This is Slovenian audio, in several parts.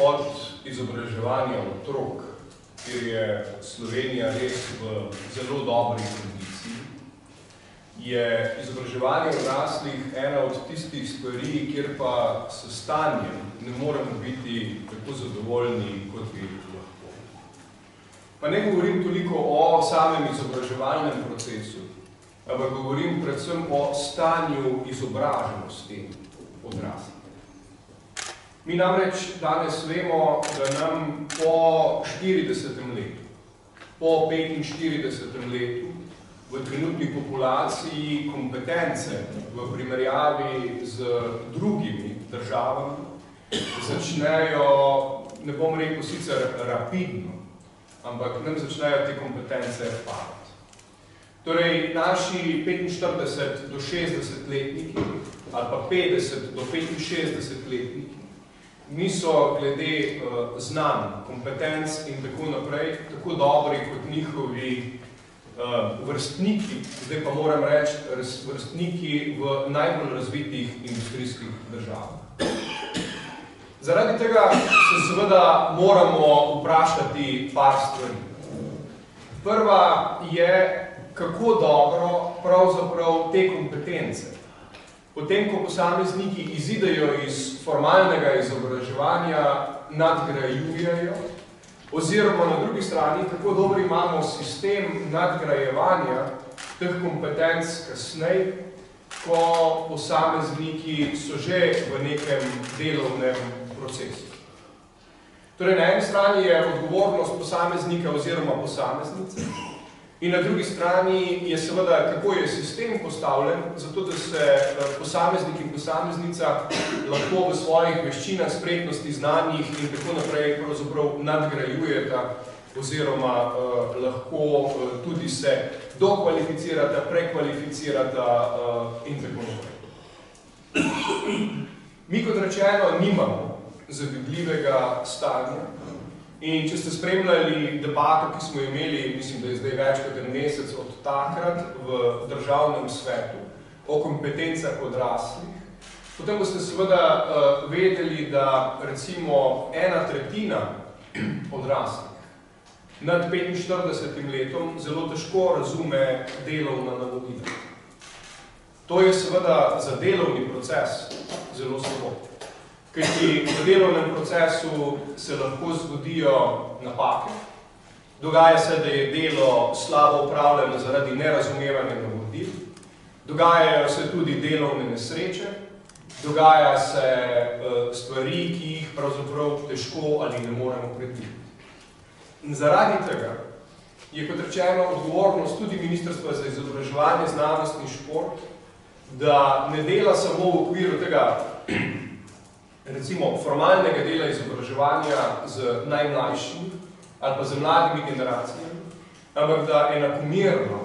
od izobraževanja otrok, kjer je Slovenija res v zelo dobri kondiciji, je izobraževanje odraslih ena od tistih stvari, kjer pa s stanjem ne moremo biti tako zadovoljni, kot bi lahko. Pa ne govorim toliko o samem izobraževalnem procesu, ampak govorim predvsem o stanju izobraženosti odraslih. Mi namreč danes vemo, da nam po 40. letu, po 45. letu v trenutni populaciji kompetence v primerjavi z drugimi državami začnejo, ne bom rekel sicer rapidno, ampak nam začnejo te kompetence padati. Torej, naši 45 do 60 letniki ali pa 50 do 65 letniki niso glede znanj, kompetenc in tako naprej tako dobri kot njihovi vrstniki, zdaj pa moram reči vrstniki v najbolj razvitih industrijskih državah. Zaradi tega se seveda moramo vprašati par stvari. Prva je, kako dobro pravzaprav te kompetence, potem ko posamezniki izidejo iz formalnega izobraževanja, nadgrajujejo, oziroma na drugi strani, kako dobro imamo sistem nadgrajevanja teh kompetenc kasneje, ko posamezniki so že v nekem delovnem procesu. Torej, na eni strani je odgovornost posameznika oziroma posameznice, in na drugi strani je seveda, kako je sistem postavljen, zato da se posameznik in posameznica lahko v svojih veščinah, spretnosti, znanjih in tako naprej pravzaprav nadgrajujeta oziroma lahko tudi se dokvalificirata, prekvalificirata in tako naprej. Mi, kot rečeno, nimamo zavidljivega stanja. In če ste spremljali debato, ki smo imeli, mislim, da je zdaj več kot en mesec od takrat v državnem svetu o kompetencah odraslih, potem boste seveda vedeli, da recimo 1/3 odraslih nad 45 letom zelo težko razume delovna navodila. To je seveda za delovni proces zelo slabo. Kajti v delovnem procesu se lahko zgodijo napake, dogaja se, da je delo slabo upravljeno zaradi nerazumevanja navodil, dogajajo se tudi delovne nesreče, dogaja se stvari, ki jih pravzaprav težko ali ne moremo predvideti. In zaradi tega je, kot rečeno, odgovornost tudi Ministrstva za izobraževanje, znanost in šport, da ne dela samo v okviru tega recimo formalnega dela izobraževanja z najmlajšimi ali pa z mladimi generacijami, ampak da enakomerno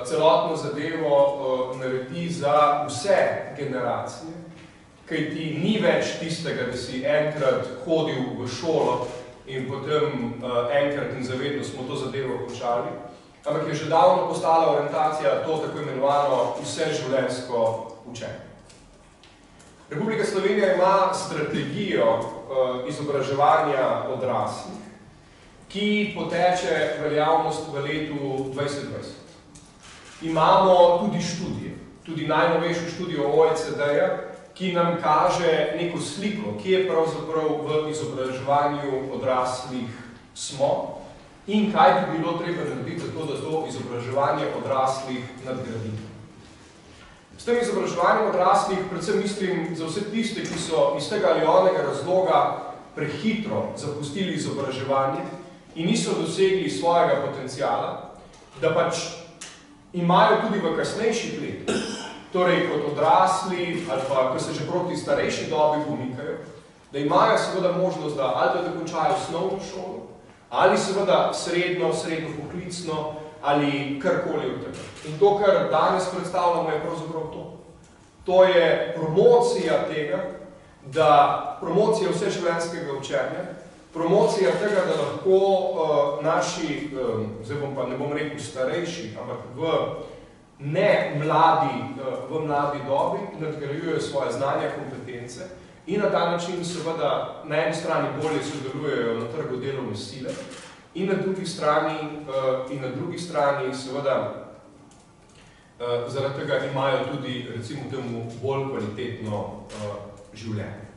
celotno zadevo naredi za vse generacije, kajti ni več tistega, da si enkrat hodil v šolo in potem enkrat in zavedno smo to zadevo končali, ampak je že davno postala orientacija to tako imenovano vseživljenjsko učenje. Republika Slovenija ima strategijo izobraževanja odraslih, ki poteče veljavnost v letu 2020. Imamo tudi študije, tudi najnovejšo študijo OECD-ja, ki nam kaže neko sliko, kje pravzaprav v izobraževanju odraslih smo in kaj bi bilo treba narediti za to, da to izobraževanje odraslih nadgradimo. S tem izobraževanjem odraslih predvsem mislim za vse tiste, ki so iz tega ali onega razloga prehitro zapustili izobraževanje in niso dosegli svojega potenciala, da pač imajo tudi v kasnejših letih, torej kot odrasli ali pa, ko se že proti starejši dobi pomikajo, da imajo seveda možnost, da ali da dokončajo osnovno šolo, ali seveda srednjo poklicno, ali karkoli od tega. In to, kar danes predstavljamo, je pravzaprav to. To je promocija tega, promocija vseživljenjskega učenja, promocija tega, da lahko naši, zdaj pa ne bom rekel starejši, ampak v mladi dobi nadgrajujejo svoje znanja, kompetence in na ta način seveda na eni strani bolje sodelujejo na trgu delovne sile in na drugi strani seveda zaradi tega imajo tudi recimo temu bolj kvalitetno življenje.